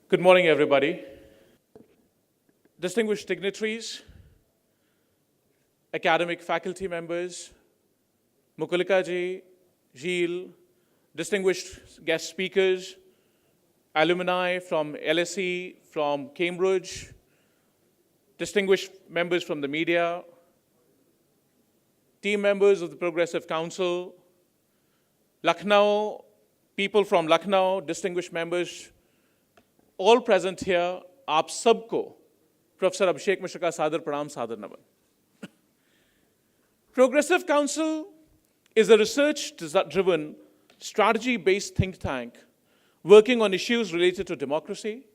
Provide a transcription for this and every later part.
Good morning, everybody. Distinguished dignitaries, academic faculty members, Mukulika ji, Gilles, distinguished guest speakers, alumni from LSE, from Cambridge, distinguished members from the media, team members of the Progressive Council, Lucknow, people from Lucknow, distinguished members, all present here, आप सबको Professor Abhishek Mishra का सादर प्रणाम सादर नमन. Progressive Council is a research-driven, strategy-based think tank working on issues related to democracy,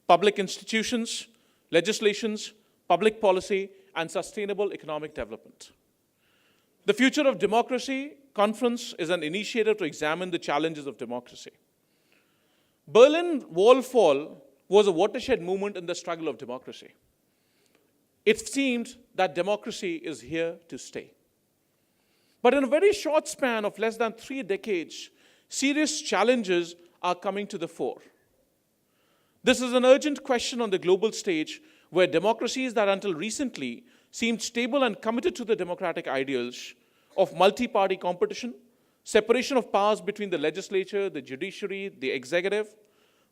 public institutions, legislations, public policy, and sustainable economic development. The Future of Democracy Conference is an initiative to examine the challenges of democracy. Berlin Wall fall was a watershed moment in the struggle of democracy. It seemed that democracy is here to stay. But in a very short span of less than 3 decades, serious challenges are coming to the fore. This is an urgent question on the global stage where democracies that until recently seemed stable and committed to the democratic ideals of multi-party competition, separation of powers between the legislature, the judiciary, the executive,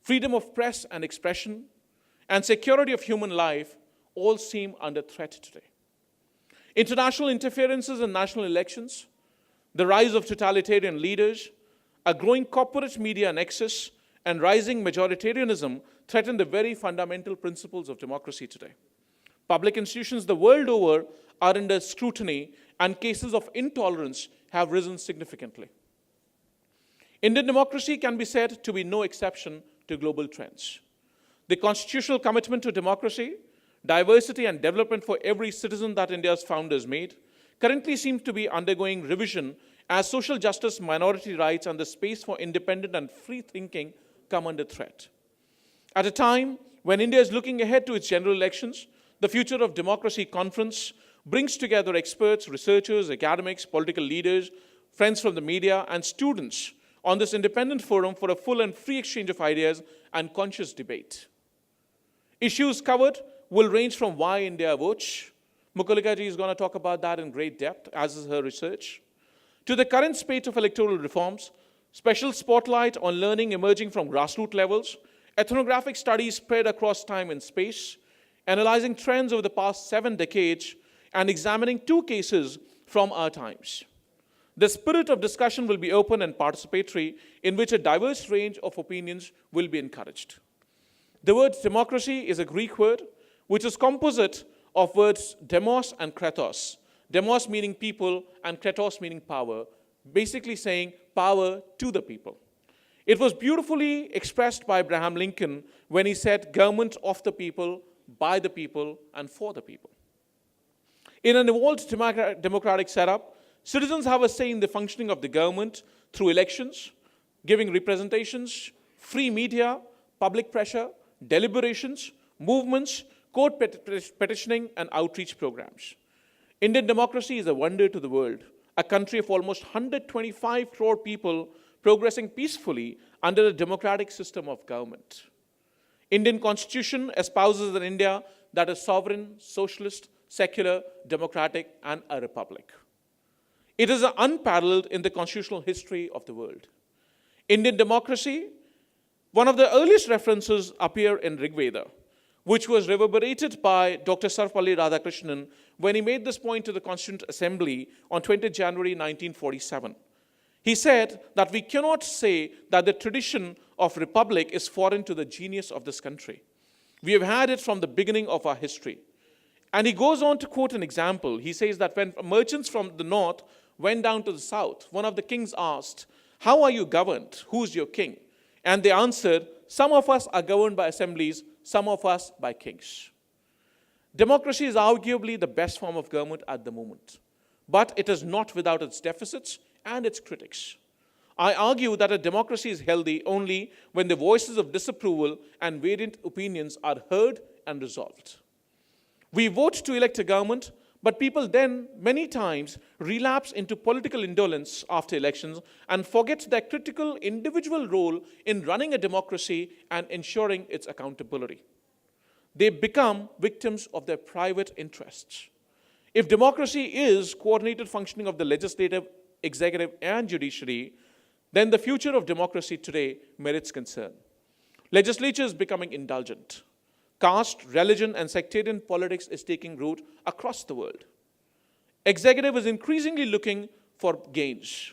freedom of press and expression, and security of human life all seem under threat today. International interferences in national elections, the rise of totalitarian leaders, a growing corporate media nexus, and rising majoritarianism threaten the very fundamental principles of democracy today. Public institutions the world over are under scrutiny, and cases of intolerance have risen significantly. Indian democracy can be said to be no exception to global trends. The constitutional commitment to democracy, diversity, and development for every citizen that India's founders made currently seems to be undergoing revision as social justice, minority rights, and the space for independent and free thinking come under threat. At a time when India is looking ahead to its general elections, the Future of Democracy Conference brings together experts, researchers, academics, political leaders, friends from the media, and students on this independent forum for a full and free exchange of ideas and conscious debate. Issues covered will range from why India votes. Mukulika ji is going to talk about that in great depth, as is her research, to the current spate of electoral reforms, special spotlight on learning emerging from grassroots levels, ethnographic studies spread across time and space, analyzing trends over the past 7 decades, and examining 2 cases from our times. The spirit of discussion will be open and participatory, in which a diverse range of opinions will be encouraged. The word democracy is a Greek word, which is composite of words demos and kratos. Demos meaning people and kratos meaning power, basically saying power to the people. It was beautifully expressed by Abraham Lincoln when he said government of the people, by the people, and for the people. In an evolved democratic setup, citizens have a say in the functioning of the government through elections, giving representations, free media, public pressure, deliberations, movements, court petitioning, and outreach programs. Indian democracy is a wonder to the world, a country of almost 125 crore people progressing peacefully under a democratic system of government. Indian Constitution espouses an India that is sovereign, socialist, secular, democratic, and a republic. It is unparalleled in the constitutional history of the world. Indian democracy, one of the earliest references appear in Rig Veda, which was reverberated by Dr. Sarvapalli Radhakrishnan when he made this point to the Constituent Assembly on 20 January 1947. He said that we cannot say that the tradition of republic is foreign to the genius of this country. We have had it from the beginning of our history. And he goes on to quote an example. He says that when merchants from the north went down to the south, one of the kings asked, "How are you governed? Who's your king?" And they answered, "Some of us are governed by assemblies, some of us by kings." Democracy is arguably the best form of government at the moment, but it is not without its deficits and its critics. I argue that a democracy is healthy only when the voices of disapproval and variant opinions are heard and resolved. We vote to elect a government, But people then, many times, relapse into political indolence after elections and forget their critical individual role in running a democracy and ensuring its accountability. They become victims of their private interests. If democracy is coordinated functioning of the legislative, executive, and judiciary, then the future of democracy today merits concern. Legislature is becoming indulgent. Caste, religion, and sectarian politics is taking root across the world. Executive is increasingly looking for gains.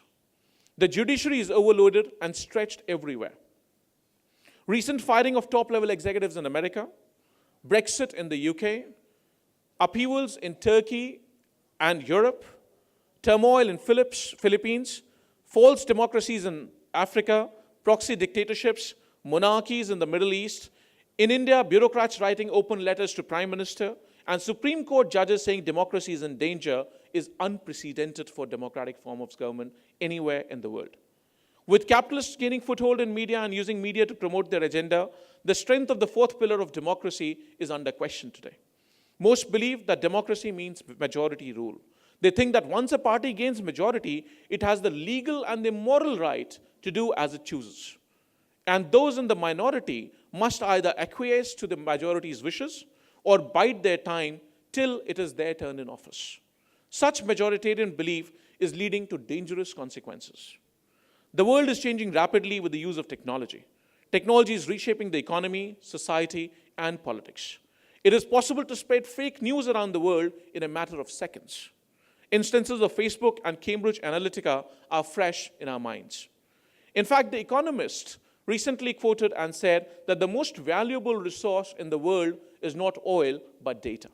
The judiciary is overloaded and stretched everywhere. Recent firing of top-level executives in America, Brexit in the UK, upheavals in Turkey and Europe, turmoil in Philippines, false democracies in Africa, proxy dictatorships, monarchies in the Middle East. In India, bureaucrats writing open letters to Prime Minister and Supreme Court judges saying democracy is in danger is unprecedented for democratic form of government anywhere in the world. With capitalists gaining foothold in media and using media to promote their agenda, the strength of the fourth pillar of democracy is under question today. Most believe that democracy means majority rule. They think that once a party gains majority, it has the legal and the moral right to do as it chooses. And those in the minority must either acquiesce to the majority's wishes or bide their time till it is their turn in office. Such majoritarian belief is leading to dangerous consequences. The world is changing rapidly with the use of technology. Technology is reshaping the economy, society, and politics. It is possible to spread fake news around the world in a matter of seconds. Instances of Facebook and Cambridge Analytica are fresh in our minds. In fact, The Economist recently quoted and said that the most valuable resource in the world is not oil, but data.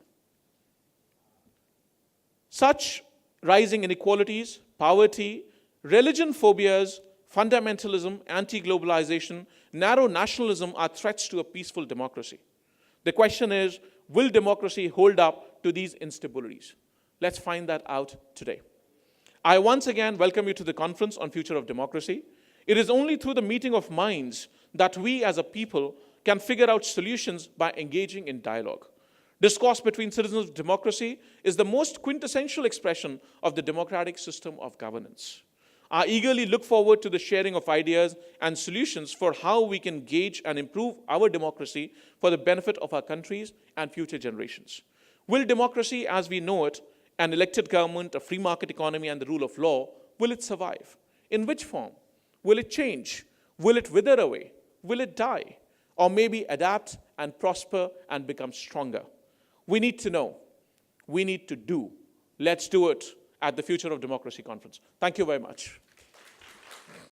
Such rising inequalities, poverty, religion phobias, fundamentalism, anti-globalization, narrow nationalism are threats to a peaceful democracy. The question is, will democracy hold up to these instabilities? Let's find that out today. I once again welcome you to the Conference on Future of Democracy. It is only through the meeting of minds that we as a people can figure out solutions by engaging in dialogue. Discourse between citizens of democracy is the most quintessential expression of the democratic system of governance. I eagerly look forward to the sharing of ideas and solutions for how we can gauge and improve our democracy for the benefit of our countries and future generations. Will democracy as we know it, an elected government, a free market economy, and the rule of law, will it survive? In which form? Will it change? Will it wither away? Will it die? Or maybe adapt and prosper and become stronger? We need to know. We need to do. Let's do it at the Future of Democracy Conference. Thank you very much.